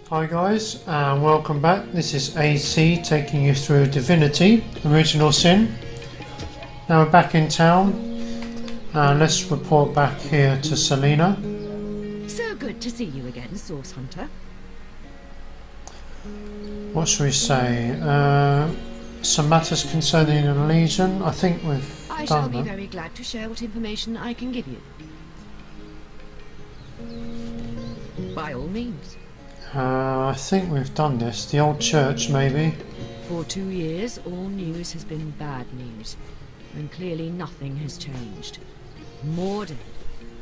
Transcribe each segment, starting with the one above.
Hi guys, and welcome back. This is AC taking you through Divinity, Original Sin. Now we're back in town, and let's report back here to Selena. So good to see you again, Source Hunter. What should we say? Some matters concerning the Legion. I think we've I done shall be that. very glad to share what information I can give you. By all means. I think we've done this. The old church, maybe. For 2 years, all news has been bad news, and clearly nothing has changed. More dead,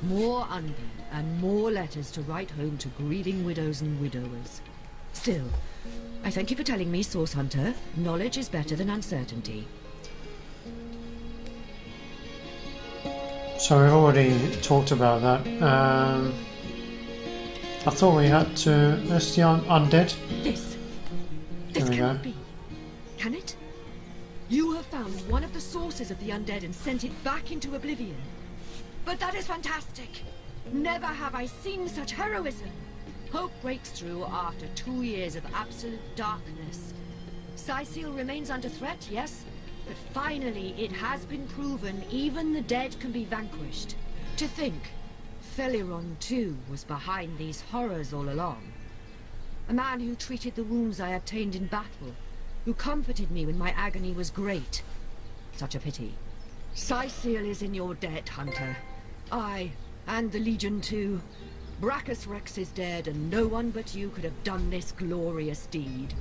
more undead, and more letters to write home to grieving widows and widowers. Still, I thank you for telling me, Source Hunter. Knowledge is better than uncertainty. So we've already talked about that. I thought we had to... That's the undead. This There we cannot go. be. Can it? You have found one of the sources of the undead and sent it back into oblivion. But that is fantastic. Never have I seen such heroism. Hope breaks through after 2 years of absolute darkness. Sicil remains under threat, yes, but finally it has been proven even the dead can be vanquished. To think, Feliron too was behind these horrors all along. A man who treated the wounds I obtained in battle, who comforted me when my agony was great. Such a pity. Sicil is in your debt, Hunter. I, and the Legion too. Brachus Rex is dead, and no one but you could have done this glorious deed.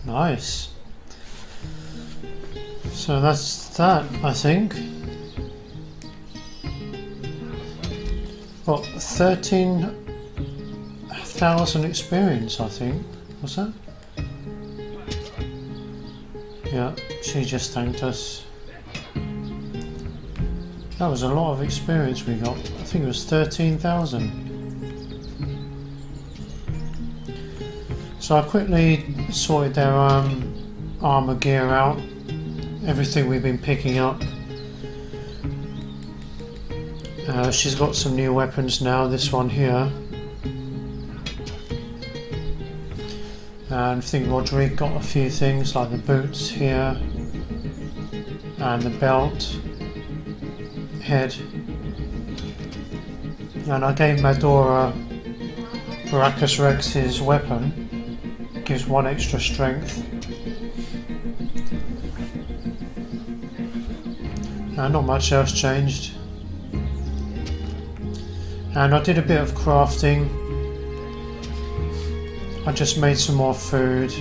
Nice. So that's that, I think. Got 13,000 experience, I think. Was that? Yeah, she just thanked us. That was a lot of experience we got. I think it was 13,000. So I quickly sorted their armor gear out. Everything we've been picking up. She's got some new weapons now, this one here. And I think Roderick got a few things like the boots here. And the belt. Head. And I gave Madora Brachus Rex's weapon. It gives 1 extra strength. Not much else changed. And I did a bit of crafting. I just made some more food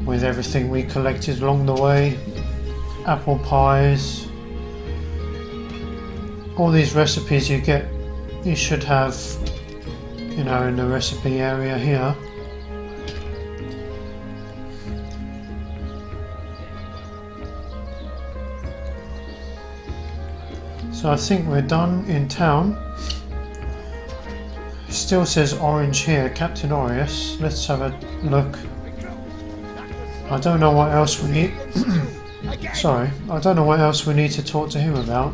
with everything we collected along the way. Apple pies. All these recipes you get, you should have, you know, in the recipe area here. So I think we're done in town. Still says orange here, Captain Aureus. Let's have a look. I don't know what else we need. Sorry, I don't know what else we need to talk to him about.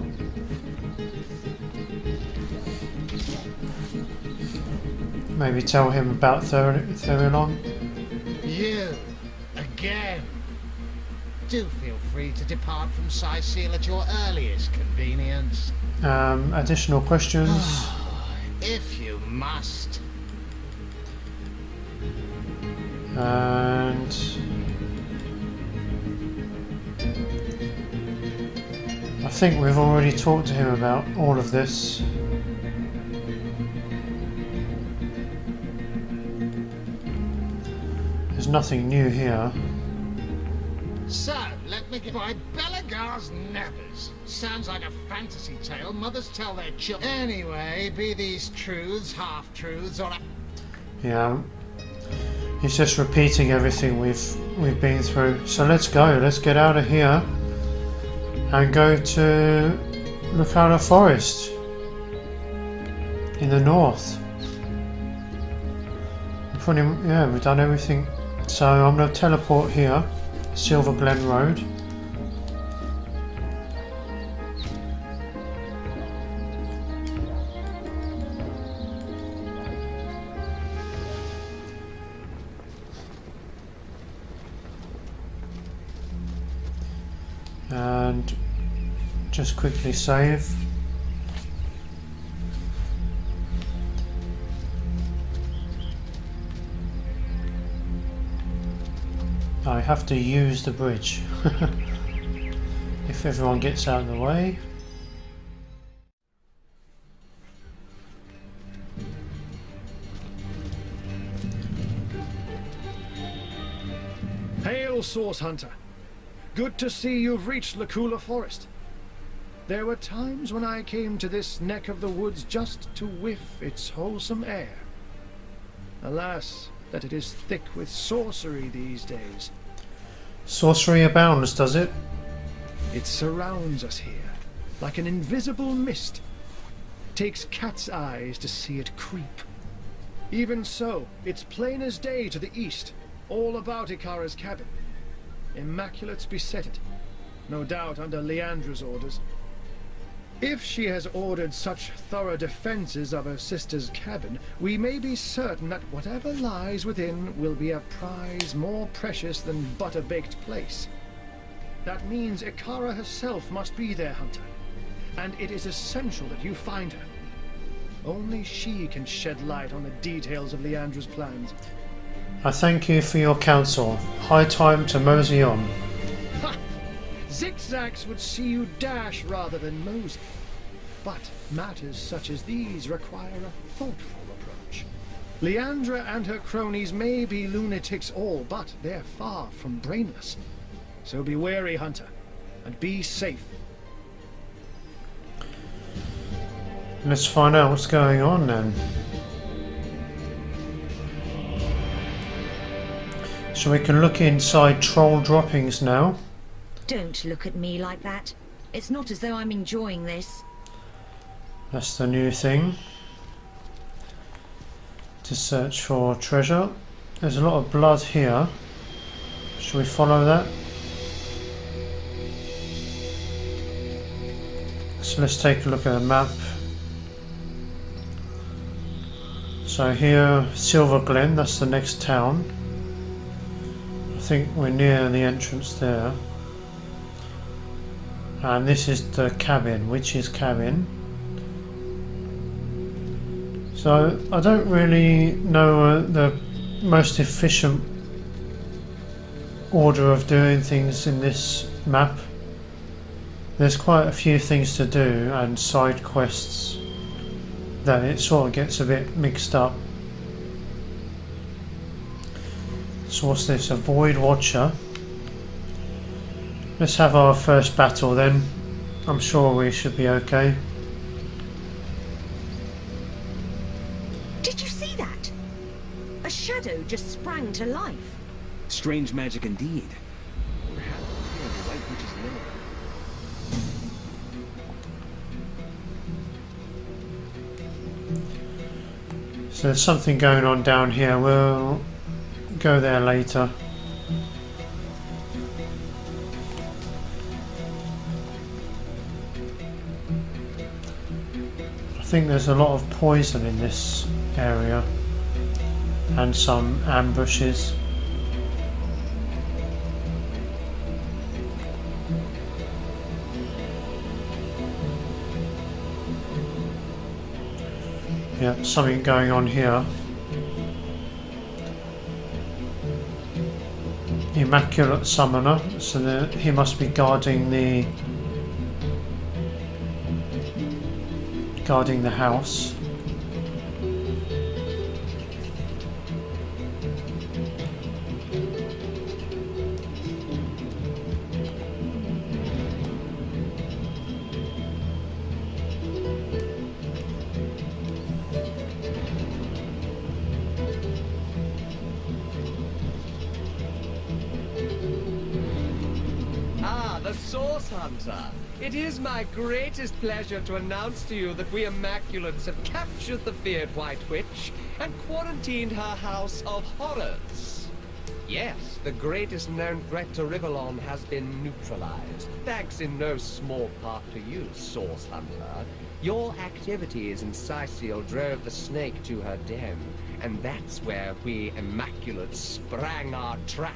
Maybe tell him about Therilon. You, again. Do feel free to depart from Sicil at your earliest convenience. Additional questions. If you must. And I think we've already talked to him about all of this. There's nothing new here. So, let me get by Belagar's Nevers. Sounds like a fantasy tale mothers tell their children. Anyway, be these truths, half-truths, or... Yeah, he's just repeating everything we've been through. So let's go. Let's get out of here and go to Luculla Forest in the north. We've done everything. So I'm going to teleport here, Silver Glen Road. and just quickly save. I have to use the bridge if everyone gets out of the way. Hail, Source Hunter. Good to see you've reached Luculla Forest. There were times when I came to this neck of the woods just to whiff its wholesome air. Alas, that it is thick with sorcery these days. Sorcery abounds, does it? It surrounds us here, like an invisible mist. Takes cat's eyes to see it creep. Even so, it's plain as day to the east, all about Ikara's cabin. Immaculates beset it, no doubt under Leandra's orders. If she has ordered such thorough defenses of her sister's cabin, we may be certain that whatever lies within will be a prize more precious than butter-baked plaice. That means Ikara herself must be there, Hunter, and it is essential that you find her. Only she can shed light on the details of Leandra's plans. I thank you for your counsel. High time to mosey on. Ha! Zigzags would see you dash rather than mosey. But matters such as these require a thoughtful approach. Leandra and her cronies may be lunatics all, but they're far from brainless. So be wary, Hunter, and be safe. Let's find out what's going on then. So we can look inside troll droppings now. Don't look at me like that. It's not as though I'm enjoying this. That's the new thing. To search for treasure. There's a lot of blood here. Shall we follow that? So let's take a look at the map. So here, Silver Glen, that's the next town. I think we're near the entrance there. And this is the cabin, Witch's Cabin. So I don't really know the most efficient order of doing things in this map. There's quite a few things to do and side quests that it sort of gets a bit mixed up. So what's this? A Void Watcher. Let's have our first battle then. I'm sure we should be okay. Did you see that? A shadow just sprang to life. Strange magic indeed. Perhaps here the White Witch's lair. So there's something going on down here. We'll go there later. I think there's a lot of poison in this area and some ambushes. Yeah, something going on here. Immaculate Summoner, so he must be guarding the house. Source Hunter, it is my greatest pleasure to announce to you that we Immaculates have captured the feared White Witch and quarantined her house of horrors. Yes, the greatest known threat to Rivellon has been neutralized, thanks in no small part to you, Source Hunter. Your activities in Sicil drove the snake to her den, and that's where we Immaculates sprang our trap.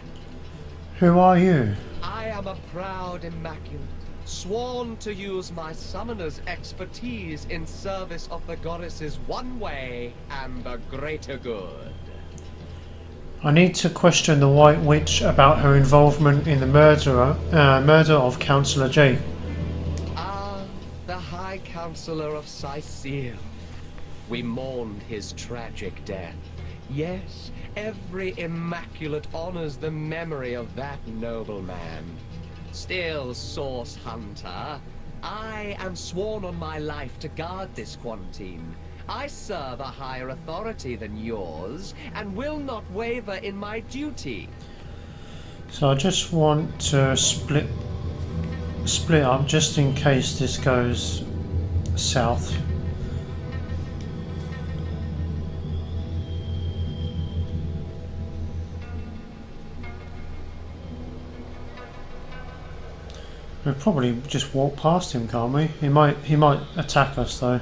Who are you? I am a proud Immaculate, sworn to use my summoner's expertise in service of the goddess's one way and the greater good. I need to question the White Witch about her involvement in the murder of Councillor J. Ah, the High Counselor of Sicile. We mourned his tragic death. Yes, every immaculate honors the memory of that noble man. Still, Source Hunter, I am sworn on my life to guard this quarantine. I serve a higher authority than yours, and will not waver in my duty. So I just want to split up just in case this goes south. We'll probably just walk past him, can't we? He might attack us though.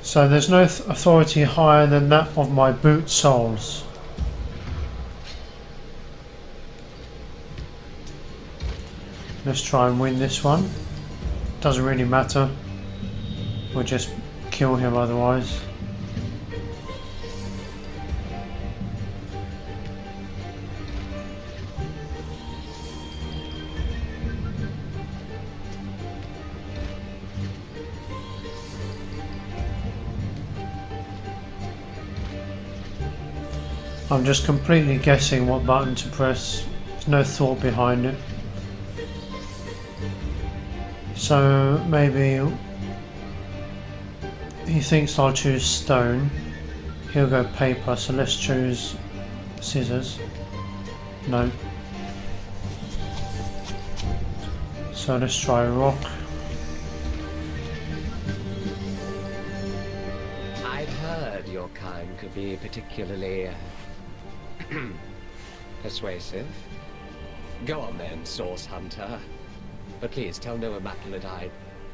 So there's no authority higher than that of my boot soles. Let's try and win this one. Doesn't really matter. We'll just kill him otherwise. I'm just completely guessing what button to press. There's no thought behind it. So maybe he thinks I'll choose stone. He'll go paper, so let's choose scissors. No. So let's try rock. I've heard your kind could be particularly persuasive. Go on then, Source Hunter. But please tell no Immaculate I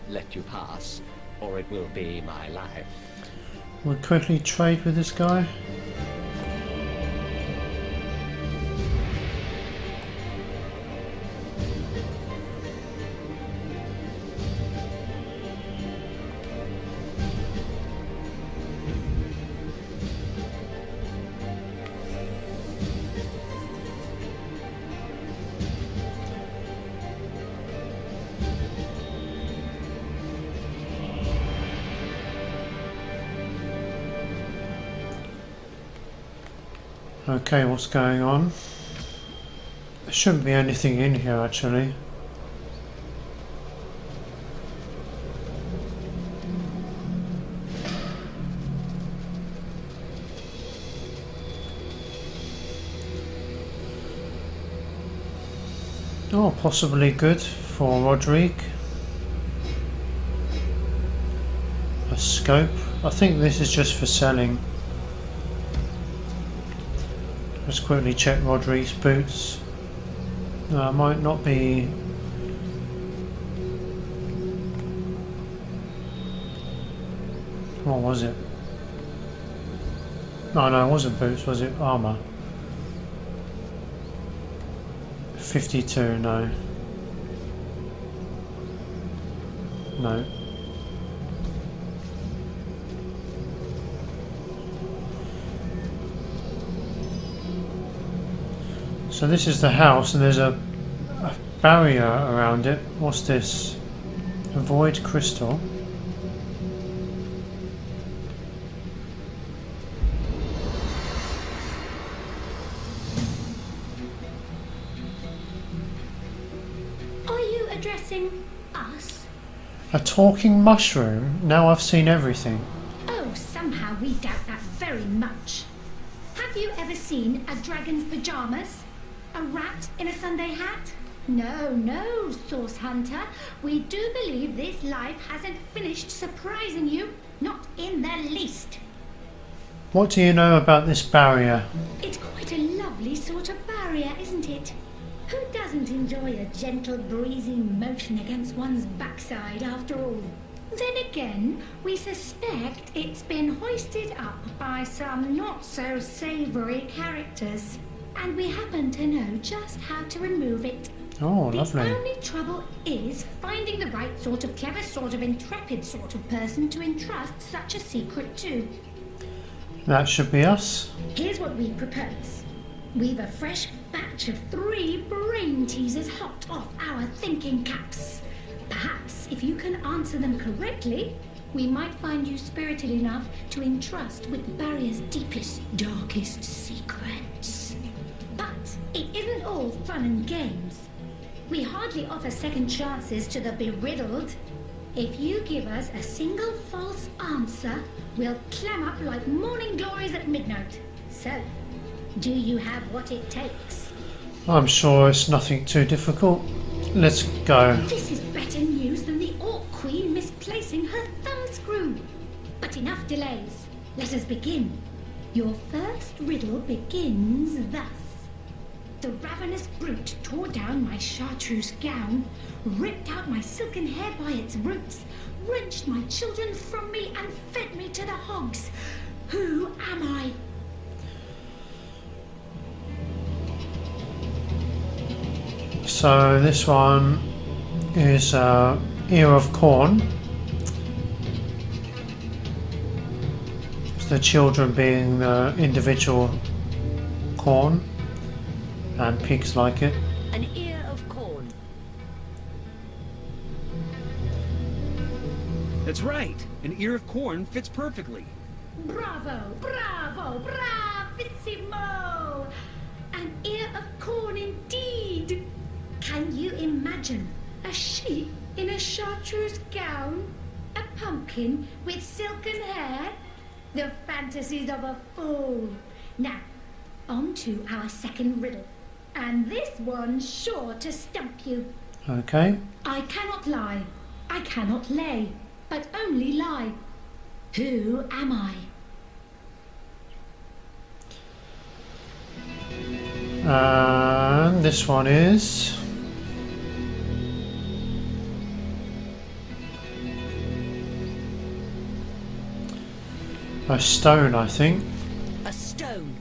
let you pass, or it will be my life. We'll quickly trade with this guy. Okay, what's going on? There shouldn't be anything in here actually. Oh, possibly good for Roderick. A scope. I think this is just for selling. Let's quickly check Roderick's boots. No, it might not be. What was it? No, it wasn't boots, was it? Armour. 52, no. No. So this is the house and there's a barrier around it. What's this? Avoid crystal. Are you addressing us? A talking mushroom? Now I've seen everything. Oh, somehow we doubt that very much. Have you ever seen a dragon's pajamas? A rat in a Sunday hat? No, Source Hunter. We do believe this life hasn't finished surprising you. Not in the least. What do you know about this barrier? It's quite a lovely sort of barrier, isn't it? Who doesn't enjoy a gentle breezy motion against one's backside after all? Then again, we suspect it's been hoisted up by some not-so-savoury characters. And we happen to know just how to remove it. Oh, The lovely. only trouble is finding the right sort of clever, sort of intrepid sort of person to entrust such a secret to. That should be us. Here's what we propose. We've a fresh batch of 3 brain teasers hot off our thinking caps. Perhaps if you can answer them correctly, we might find you spirited enough to entrust with the barrier's deepest, darkest secrets. But it isn't all fun and games. We hardly offer second chances to the beriddled. If you give us a single false answer, we'll clam up like morning glories at midnight. So, do you have what it takes? I'm sure it's nothing too difficult. Let's go. This is better news than the Orc Queen misplacing her thumbscrew. But enough delays. Let us begin. Your first riddle begins thus. The ravenous brute tore down my chartreuse gown, ripped out my silken hair by its roots, wrenched my children from me and fed me to the hogs. Who am I? So this one is ear of corn. The children being the individual corn, and pigs like it. An ear of corn. That's right. An ear of corn fits perfectly. Bravo, bravo, bravissimo! An ear of corn indeed. Can you imagine a sheep in a chartreuse gown? A pumpkin with silken hair? The fantasies of a fool. Now, on to our second riddle. And this one's sure to stump you. Okay. I cannot lie, I cannot lay, but only lie. Who am I? And this one is a stone, I think. A stone.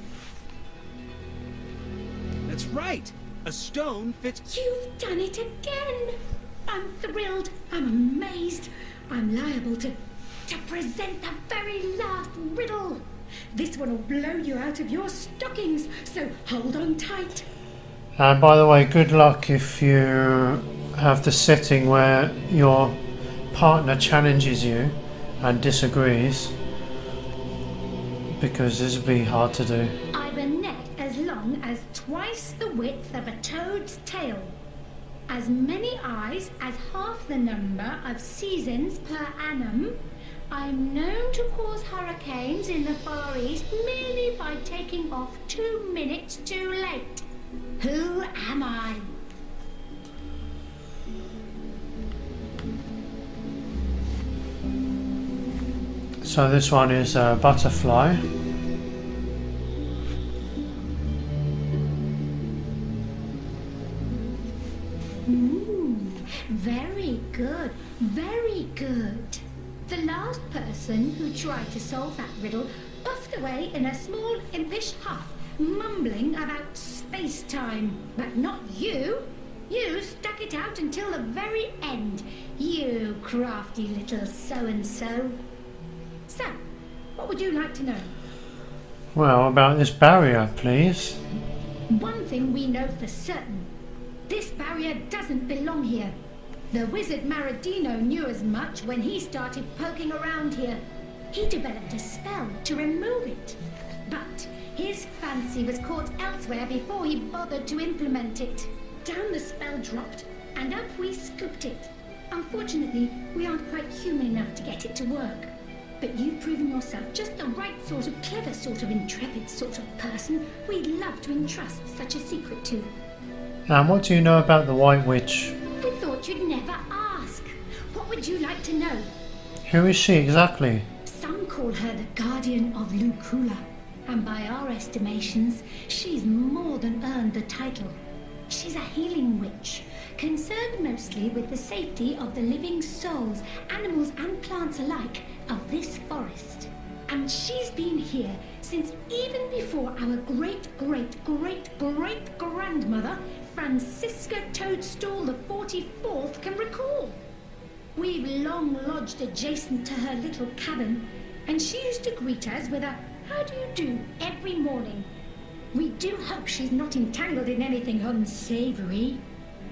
That's right. A stone fits. You've done it again! I'm thrilled, I'm amazed, I'm liable to present the very last riddle. This one will blow you out of your stockings, so hold on tight. And by the way, good luck if you have the setting where your partner challenges you and disagrees, because this will be hard to do. I've a neck as long as twice the width of a toad's tail, as many eyes as half the number of seasons per annum. I'm known to cause hurricanes in the Far East merely by taking off 2 minutes too late. Who am I? So this one is a butterfly. Very good, very good. The last person who tried to solve that riddle puffed away in a small impish huff, mumbling about space-time. But not you. You stuck it out until the very end. You crafty little so-and-so. So, what would you like to know? Well, about this barrier, please. One thing we know for certain. This barrier doesn't belong here. The wizard Maradino knew as much when he started poking around here. He developed a spell to remove it. But his fancy was caught elsewhere before he bothered to implement it. Down the spell dropped, and up we scooped it. Unfortunately, we aren't quite human enough to get it to work. But you've proven yourself just the right sort of clever, sort of intrepid sort of person we'd love to entrust such a secret to. And what do you know about the White Witch? We thought you'd never ask. What would you like to know? Who is she exactly? Some call her the guardian of Luculla, and by our estimations, she's more than earned the title. She's a healing witch, concerned mostly with the safety of the living souls, animals and plants alike, of this forest. And she's been here since even before our great-great-great-great-great-grandmother, Francisca Toadstool the 44th, can recall. We've long lodged adjacent to her little cabin, and she used to greet us with a "How do you do?" every morning. We do hope she's not entangled in anything unsavory.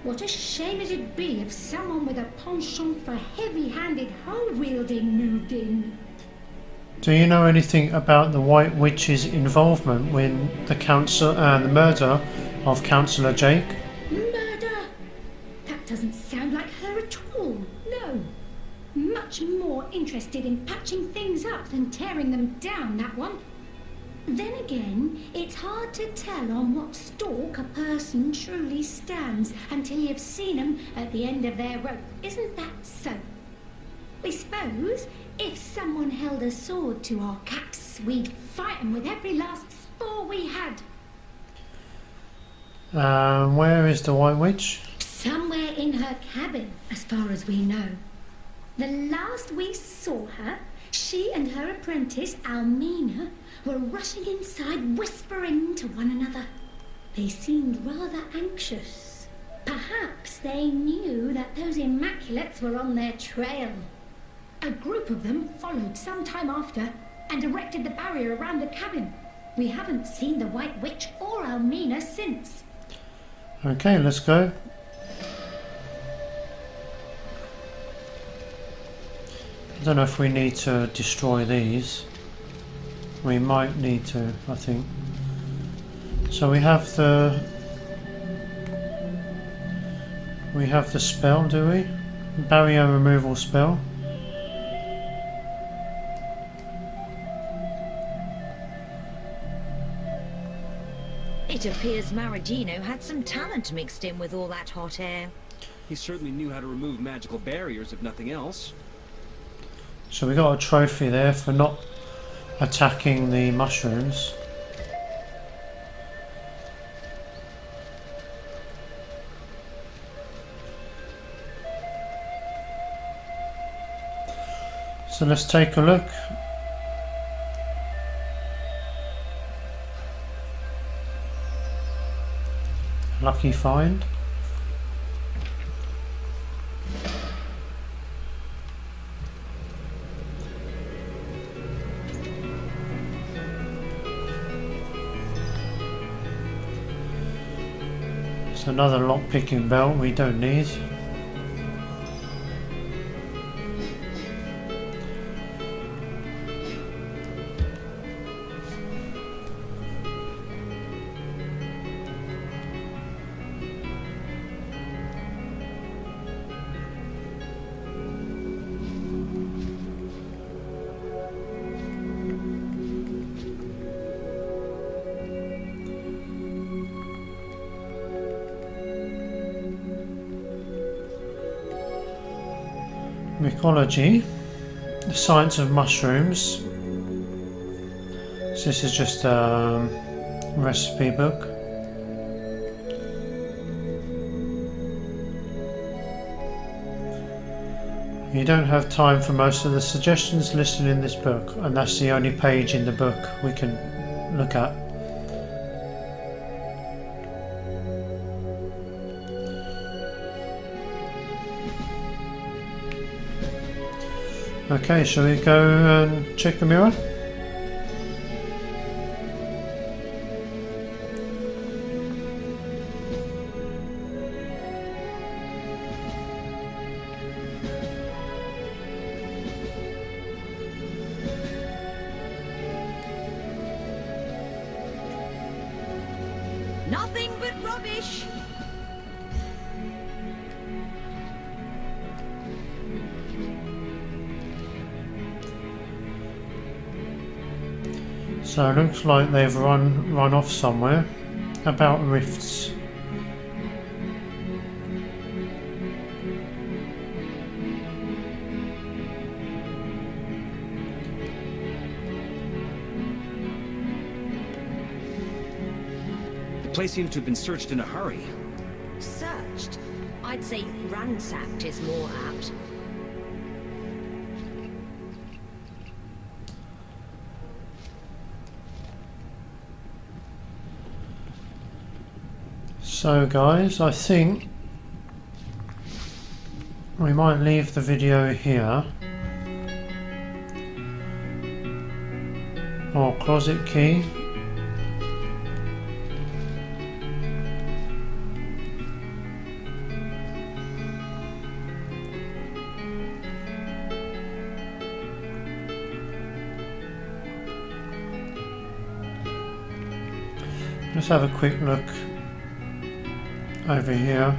What a shame it'd be if someone with a penchant for heavy-handed hoe-wielding moved in. Do you know anything about the White Witch's involvement in the murder of Councillor Jake? Murder? That doesn't sound like her at all. No. Much more interested in patching things up than tearing them down, that one. Then again, it's hard to tell on what stalk a person truly stands until you've seen them at the end of their rope. Isn't that so? We suppose if someone held a sword to our cats, we'd fight them with every last spore we had. Where is the White Witch? Somewhere in her cabin, as far as we know. The last we saw her, she and her apprentice, Almina, were rushing inside, whispering to one another. They seemed rather anxious. Perhaps they knew that those Immaculates were on their trail. A group of them followed some time after and erected the barrier around the cabin. We haven't seen the White Witch or Almina since. Okay, let's go. I don't know if we need to destroy these. We might need to, I think. So we have the spell, do we? Barrier removal spell. It appears Maradino had some talent mixed in with all that hot air. He certainly knew how to remove magical barriers, if nothing else. So we got a trophy there for not attacking the mushrooms. So let's take a look. Lucky find. It's another lock-picking belt we don't need. Mycology, the science of mushrooms. So this is just a recipe book. You don't have time for most of the suggestions listed in this book, and that's the only page in the book we can look at. Okay, shall we go and check the mirror? Nothing but rubbish! So it looks like they've run off somewhere. About rifts. The place seems to have been searched in a hurry. Searched? I'd say ransacked is more apt. So guys, I think we might leave the video here. Oh, closet key. Let's have a quick look over here.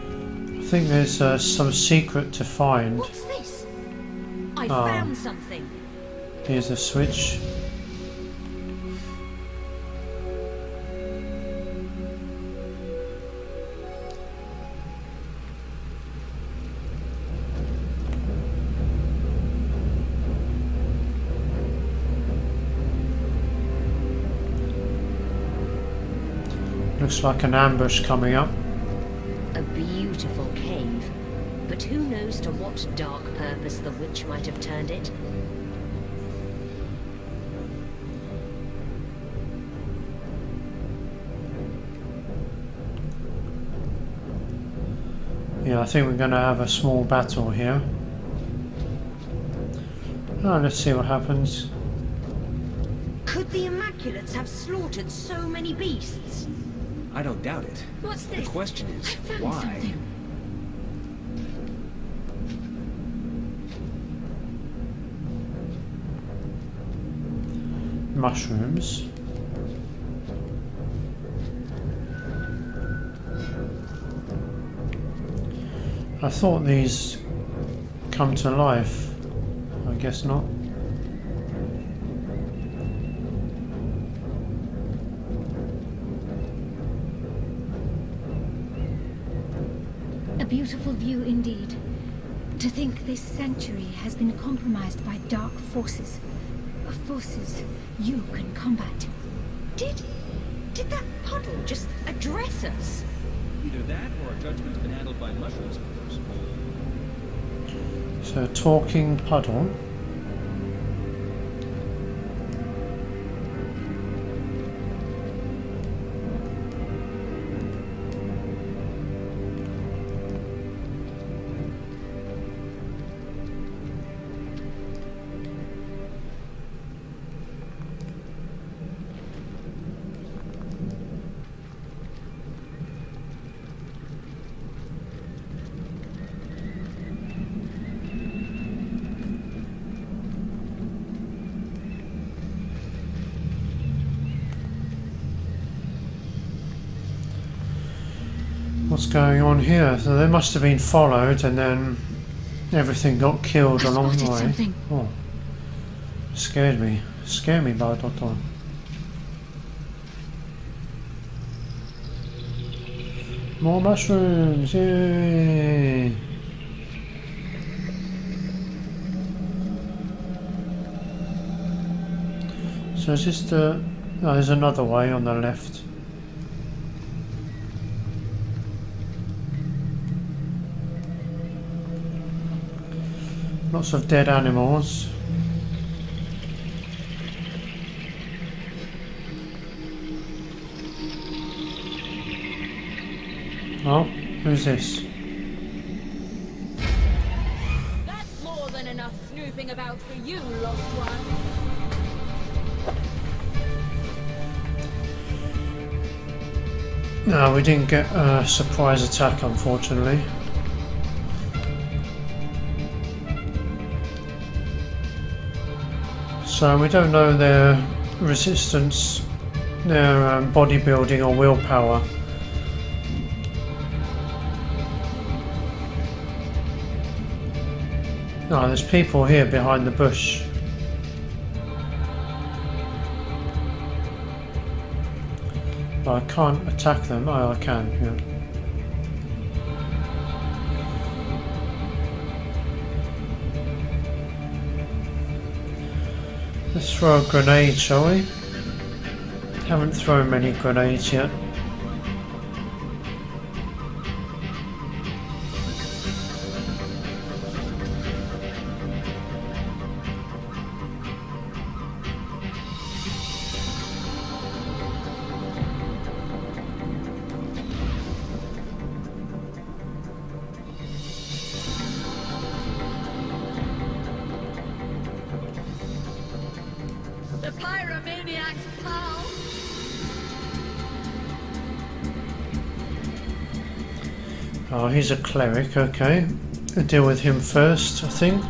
I think there's some secret to find. What's this? I Oh. found something. Here's a switch. Looks like an ambush coming up. A beautiful cave. But who knows to what dark purpose the witch might have turned it? Yeah, I think we're going to have a small battle here. Oh, let's see what happens. Could the Immaculates have slaughtered so many beasts? I don't doubt it. What's this? The question is, I found why? something. Mushrooms. I thought these come to life. I guess not. A beautiful view indeed. To think this sanctuary has been compromised by dark forces. Forces you can combat. Did that puddle just address us? Either that or our judgment's been handled by mushroom spoofers. So, a talking puddle. What's going on here? So they must have been followed and then everything got killed I along the spotted way. something. Oh. Scared me. Scared me by Doctor. More mushrooms! Yay! So is this the... Oh, there's another way on the left. Lots of dead animals. Oh, who's this? That's more than enough snooping about for you, lost one. No, we didn't get a surprise attack, unfortunately. So we don't know their resistance, their bodybuilding or willpower. No, there's people here behind the bush. But I can't attack them. Oh, I can, yeah. Let's throw a grenade, shall we? Haven't thrown many grenades yet. a maniac's pal. Oh, he's a cleric, okay. We'll deal with him first, I think.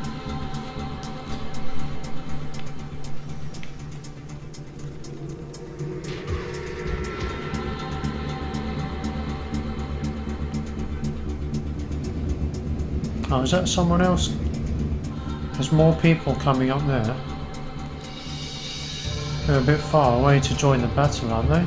Oh, is that someone else? There's more people coming up there. They're a bit far away to join the battle, aren't they?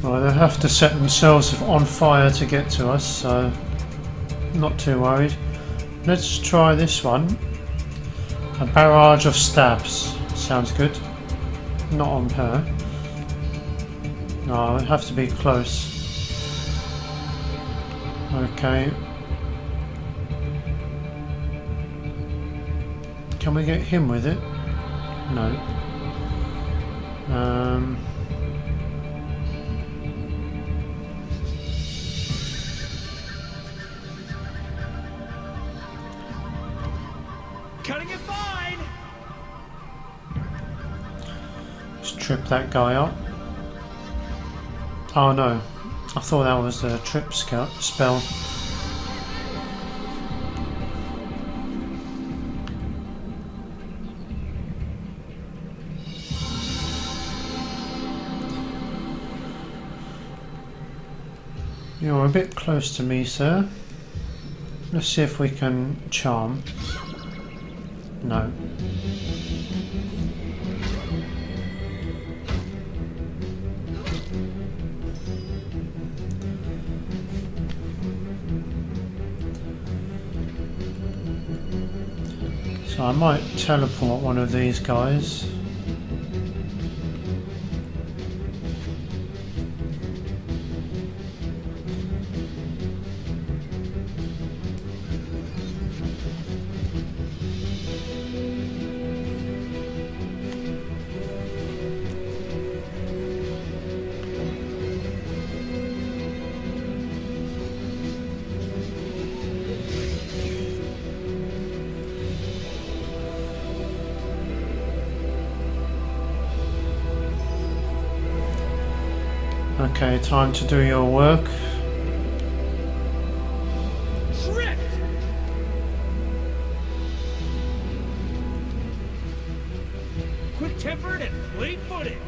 Well, they'll have to set themselves on fire to get to us, so not too worried. Let's try this one. A barrage of stabs. Sounds good. Not on her. No, it have to be close. Okay. Can we get him with it? No. Cutting it fine! Just trip that guy up. Oh no, I thought that was the trip spell. You're a bit close to me, sir. Let's see if we can charm. No. So I might teleport one of these guys. Okay, time to do your work. Tripped! Quick-tempered and fleet-footed.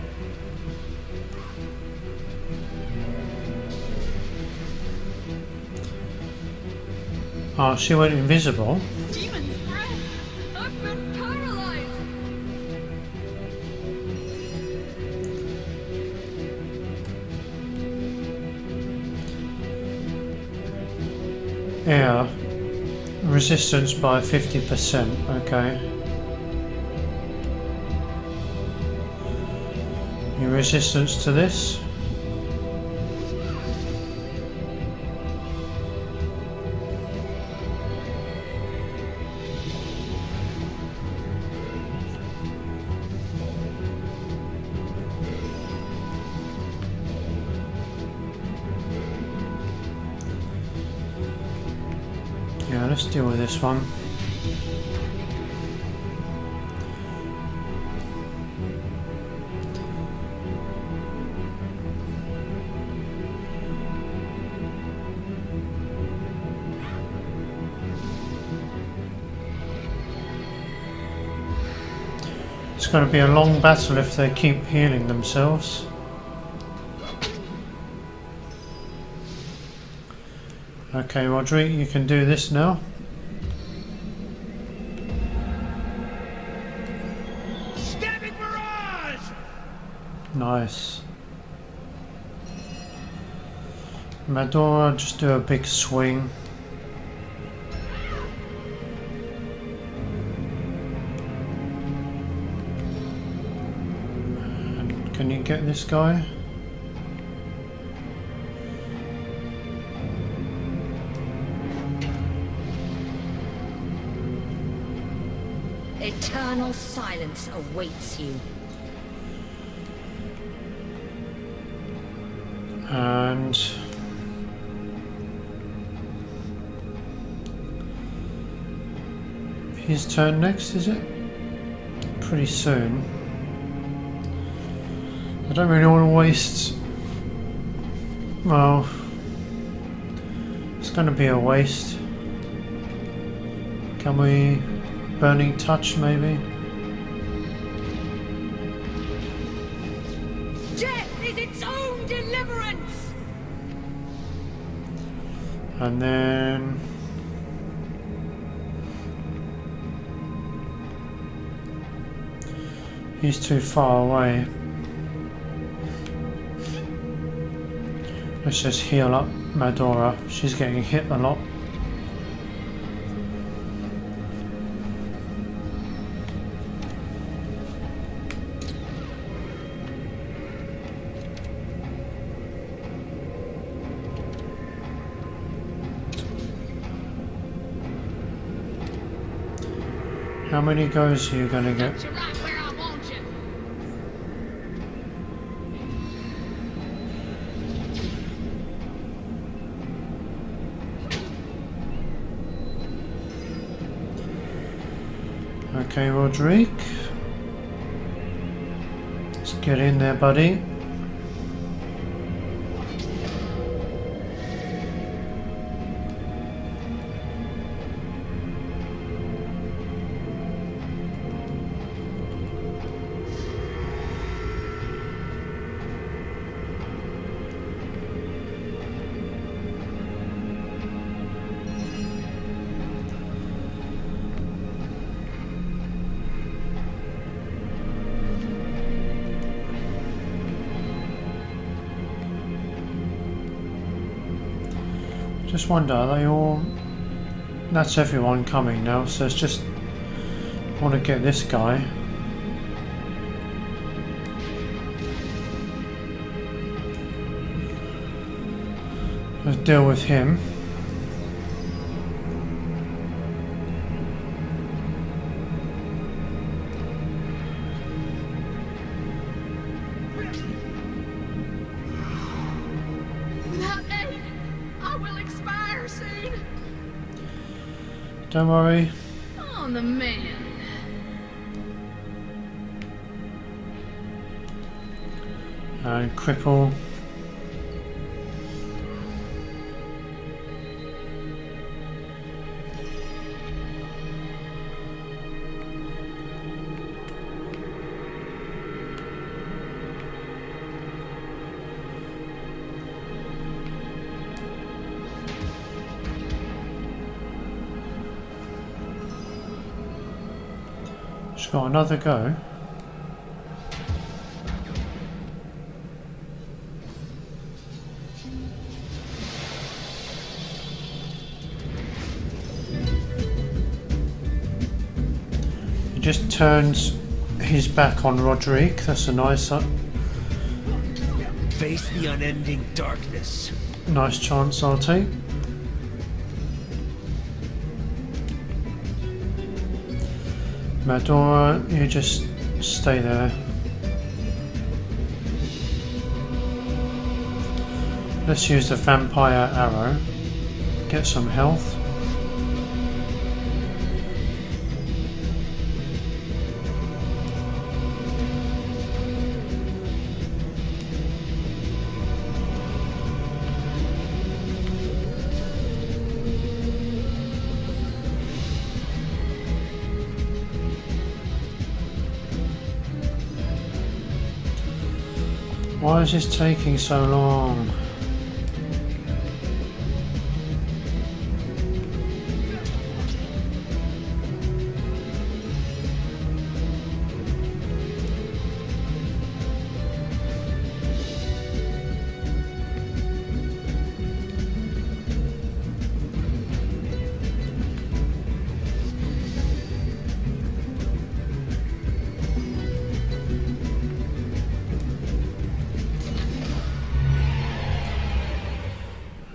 Oh, she went invisible. Demon's breath! I've been paralyzed! Yeah. Resistance by 50%, okay. Your resistance to this? Yeah, let's deal with this one. It's going to be a long battle if they keep healing themselves. Okay, Roderick, you can do this now. Stabbing barrage! Nice. Madora, just do a big swing. And can you get this guy? Eternal silence awaits you. And his turn next, is it? Pretty soon. I don't really want to waste. Well, it's going to be a waste. Can we burning touch maybe? Death is its own deliverance! And then he's too far away. Let's just heal up Medora. She's getting hit a lot. How many goes are you gonna get? You're right where I want you. Okay, Roderick. Let's get in there, buddy. Just wonder, are they all... That's everyone coming now, so it's just... I want to get this guy. Let's deal with him. Without aid, I will expire soon. Don't worry. On the man. And cripple. She's got another go. He just turns his back on Roderick. That's a nice Face the unending darkness. nice chance I'll take. Medora, you just stay there. Let's use the vampire arrow. Get some health. Why is this taking so long?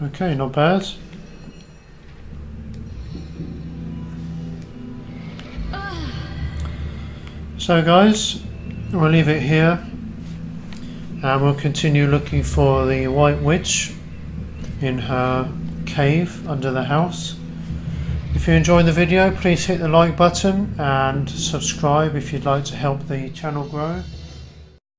Okay, not bad. So guys, we'll leave it here. And we'll continue looking for the White Witch in her cave under the house. If you enjoyed the video, please hit the like button and subscribe if you'd like to help the channel grow.